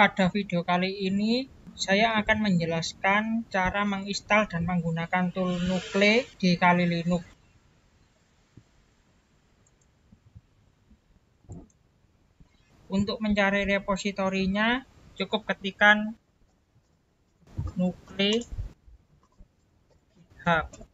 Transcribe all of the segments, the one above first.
Pada video kali ini, saya akan menjelaskan cara menginstal dan menggunakan tool Nuclei di Kali Linux. Untuk mencari repositorinya, cukup ketikkan Nuclei GitHub.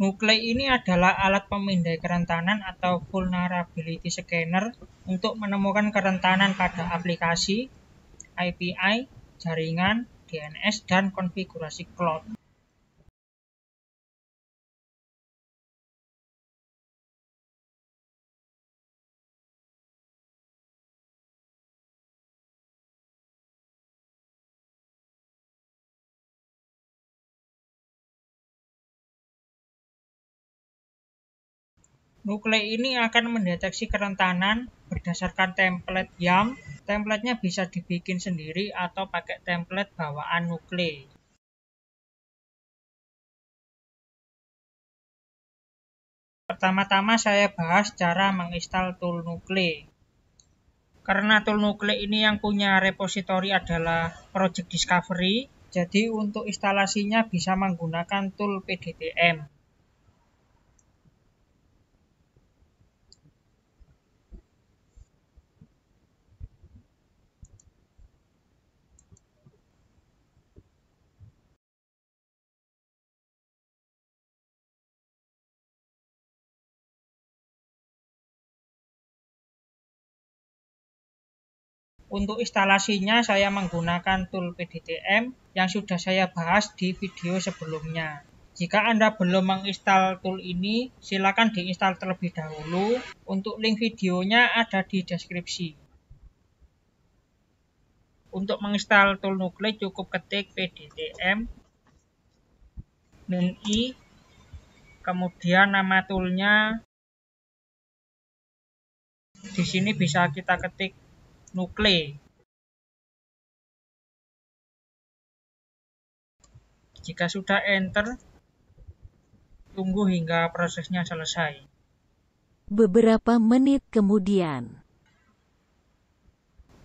Nuclei ini adalah alat pemindai kerentanan atau vulnerability scanner untuk menemukan kerentanan pada aplikasi, API, jaringan, DNS, dan konfigurasi cloud. Nuclei ini akan mendeteksi kerentanan berdasarkan template YAM. Templatenya bisa dibikin sendiri atau pakai template bawaan Nuclei. Pertama-tama saya bahas cara menginstal tool Nuclei. Karena tool Nuclei ini yang punya repositori adalah Project Discovery, jadi untuk instalasinya bisa menggunakan tool PDTM. Untuk instalasinya saya menggunakan tool PDTM yang sudah saya bahas di video sebelumnya. Jika Anda belum menginstal tool ini, silakan diinstal terlebih dahulu. Untuk link videonya ada di deskripsi. Untuk menginstal tool Nuclei cukup ketik PDTM -i, kemudian nama toolnya. Di sini bisa kita ketik Nuclei. Jika sudah enter, tunggu hingga prosesnya selesai. Beberapa menit kemudian,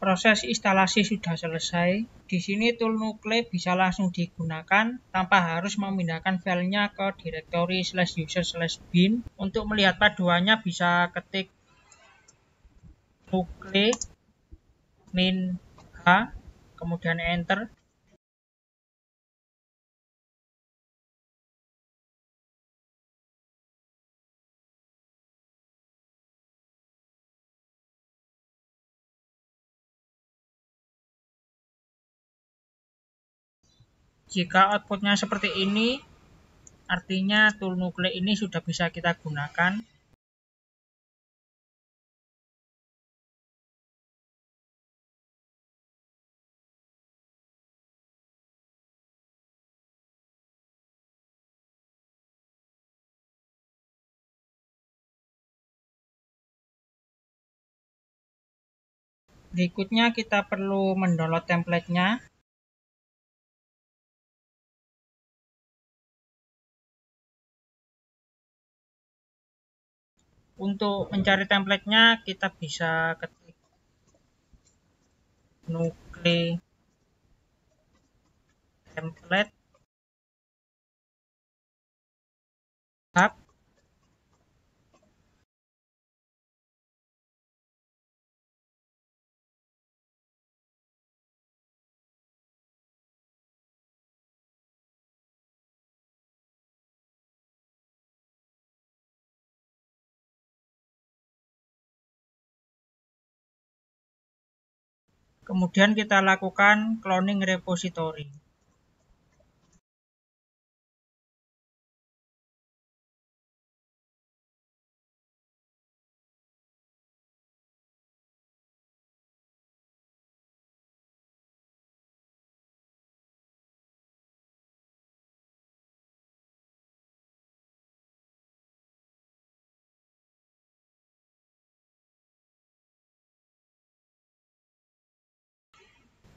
proses instalasi sudah selesai. Di sini tool Nuclei bisa langsung digunakan tanpa harus memindahkan filenya ke direktori /user/bin. Untuk melihat paduannya bisa ketik Nuclei -h, kemudian enter. Jika outputnya seperti ini, artinya tool Nuclei ini sudah bisa kita gunakan. Berikutnya kita perlu mendownload template-nya. Untuk mencari template-nya kita bisa ketik Nuclei template hub. Kemudian kita lakukan cloning repository.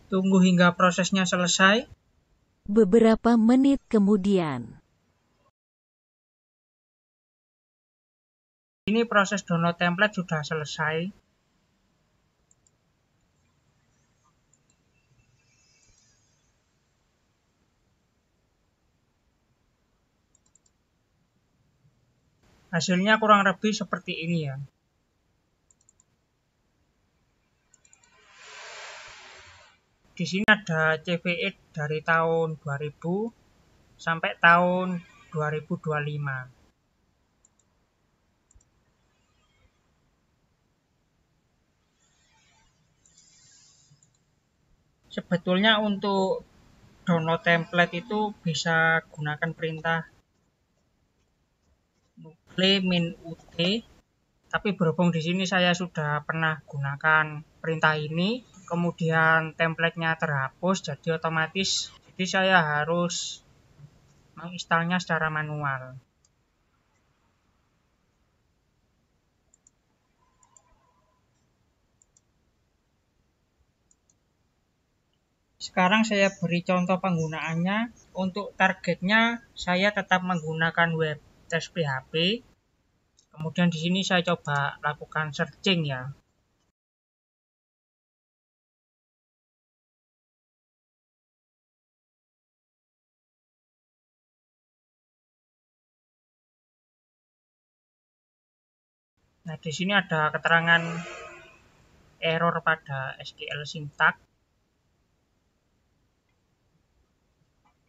Tunggu hingga prosesnya selesai. Beberapa menit kemudian. Ini proses download template sudah selesai. Hasilnya kurang lebih seperti ini ya. Di sini ada CVE dari tahun 2000 sampai tahun 2025. Sebetulnya untuk download template itu bisa gunakan perintah nukle-min-ut, tapi berhubung di sini saya sudah pernah gunakan perintah ini, kemudian templatenya terhapus, jadi otomatis saya harus menginstalnya secara manual. Sekarang saya beri contoh penggunaannya. Untuk targetnya saya tetap menggunakan web test PHP. Kemudian di sini saya coba lakukan searching ya. Nah, di sini ada keterangan error pada SQL syntax.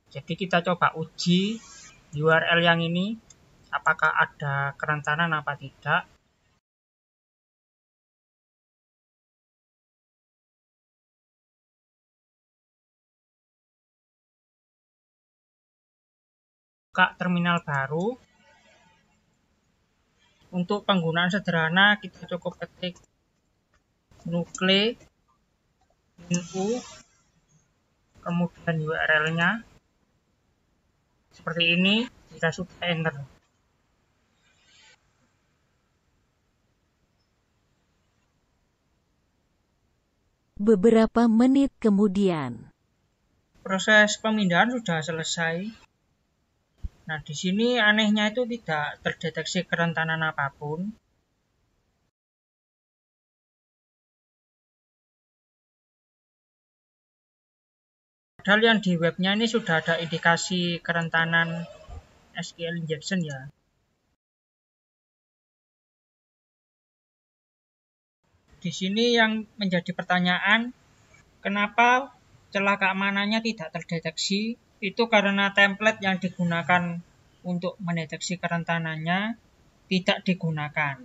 Jadi kita coba uji URL yang ini, apakah ada kerentanan apa tidak. Buka terminal baru. Untuk penggunaan sederhana kita cukup ketik nukle-min-ut, kemudian URL-nya seperti ini. Jika sudah enter. Beberapa menit kemudian. Proses pemindahan sudah selesai. Nah, di sini anehnya itu tidak terdeteksi kerentanan apapun. Padahal yang di webnya ini sudah ada indikasi kerentanan SQL injection ya. Di sini yang menjadi pertanyaan, kenapa celah keamanannya tidak terdeteksi? Itu karena template yang digunakan untuk mendeteksi kerentanannya tidak digunakan.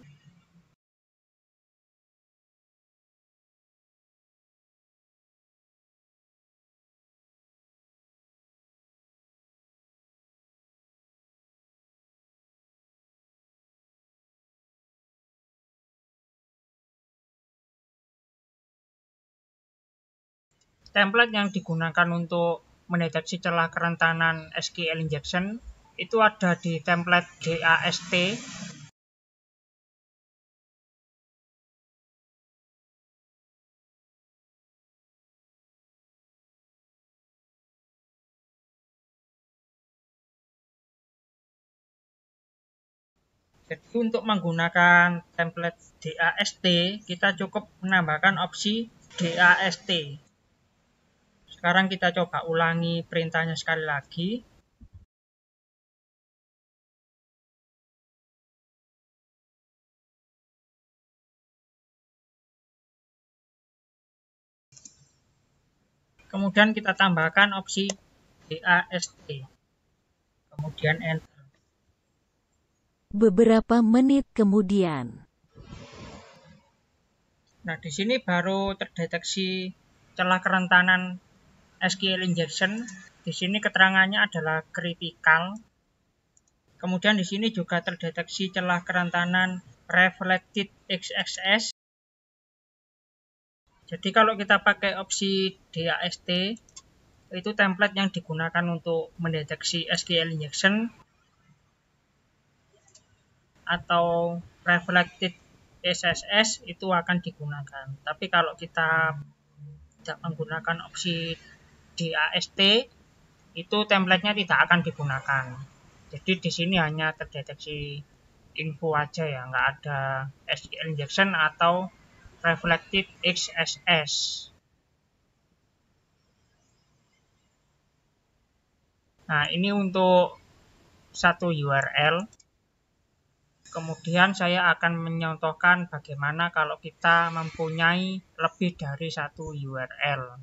Template yang digunakan untuk mendeteksi celah kerentanan SQL injection itu ada di template DAST. Jadi untuk menggunakan template DAST, kita cukup menambahkan opsi DAST. Sekarang kita coba ulangi perintahnya sekali lagi. Kemudian kita tambahkan opsi DAST. Kemudian enter. Beberapa menit kemudian. Nah, di sini baru terdeteksi celah kerentanan SQL injection. Di sini keterangannya adalah kritikal. Kemudian di sini juga terdeteksi celah kerentanan reflected XXS. Jadi kalau kita pakai opsi DAST, itu template yang digunakan untuk mendeteksi SQL injection atau reflected XXS itu akan digunakan. Tapi kalau kita tidak menggunakan opsi DAST, itu template-nya tidak akan digunakan. Jadi di sini hanya terdeteksi info aja ya, nggak ada SQL injection atau reflected XSS. Nah, ini untuk satu URL. Kemudian saya akan menyontohkan bagaimana kalau kita mempunyai lebih dari satu URL.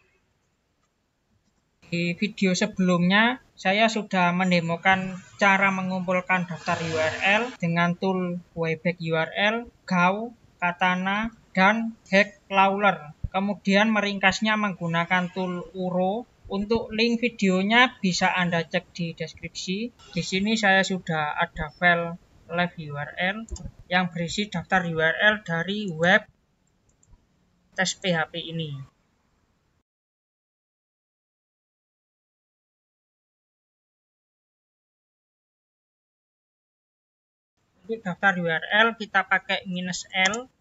Di video sebelumnya, saya sudah mendemokan cara mengumpulkan daftar URL dengan tool Wayback URL, Gau, Katana, dan Hacklawler. Kemudian meringkasnya menggunakan tool Uro. Untuk link videonya bisa Anda cek di deskripsi. Di sini saya sudah ada file live URL yang berisi daftar URL dari web tes PHP ini. Untuk daftar URL kita pakai -l,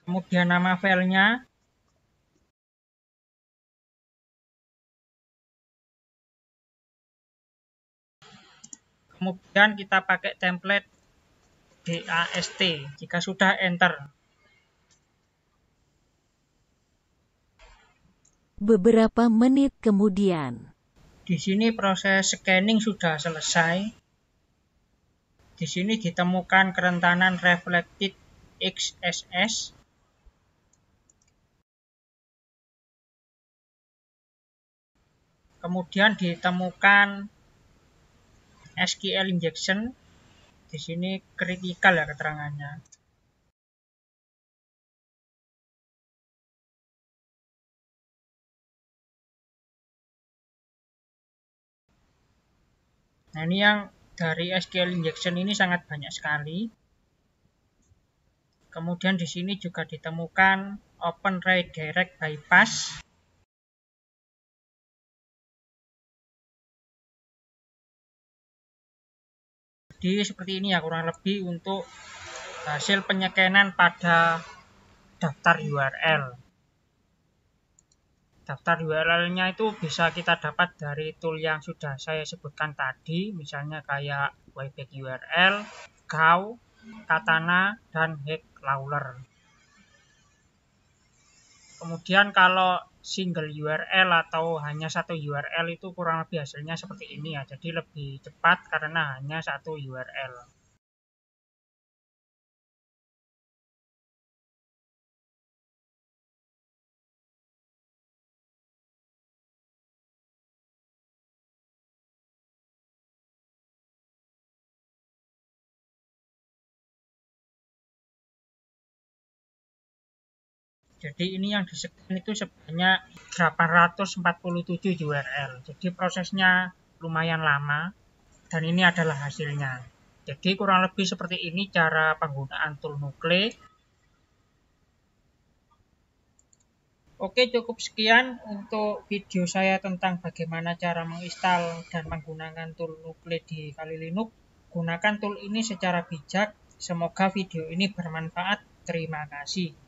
kemudian nama filenya, kemudian kita pakai template DAST. Jika sudah, enter. Beberapa menit kemudian. Di sini proses scanning sudah selesai. Di sini ditemukan kerentanan reflected XSS. Kemudian ditemukan SQL injection. Di sini kritikal ya keterangannya. Nah, ini yang dari SQL injection ini sangat banyak sekali. Kemudian di sini juga ditemukan open redirect bypass. Jadi seperti ini ya kurang lebih untuk hasil penyekenan pada daftar URL. Daftar URL-nya itu bisa kita dapat dari tool yang sudah saya sebutkan tadi, misalnya kayak Wayback URL, Gau, Katana, dan Hacklawler. Kemudian kalau single URL atau hanya satu URL itu kurang lebih hasilnya seperti ini ya. Jadi lebih cepat karena hanya satu URL. Jadi ini yang di-scan itu sebanyak 847 URL. Jadi prosesnya lumayan lama dan ini adalah hasilnya. Jadi kurang lebih seperti ini cara penggunaan tool Nukle. Oke, cukup sekian untuk video saya tentang bagaimana cara menginstal dan menggunakan tool Nukle di Kali Linux. Gunakan tool ini secara bijak. Semoga video ini bermanfaat. Terima kasih.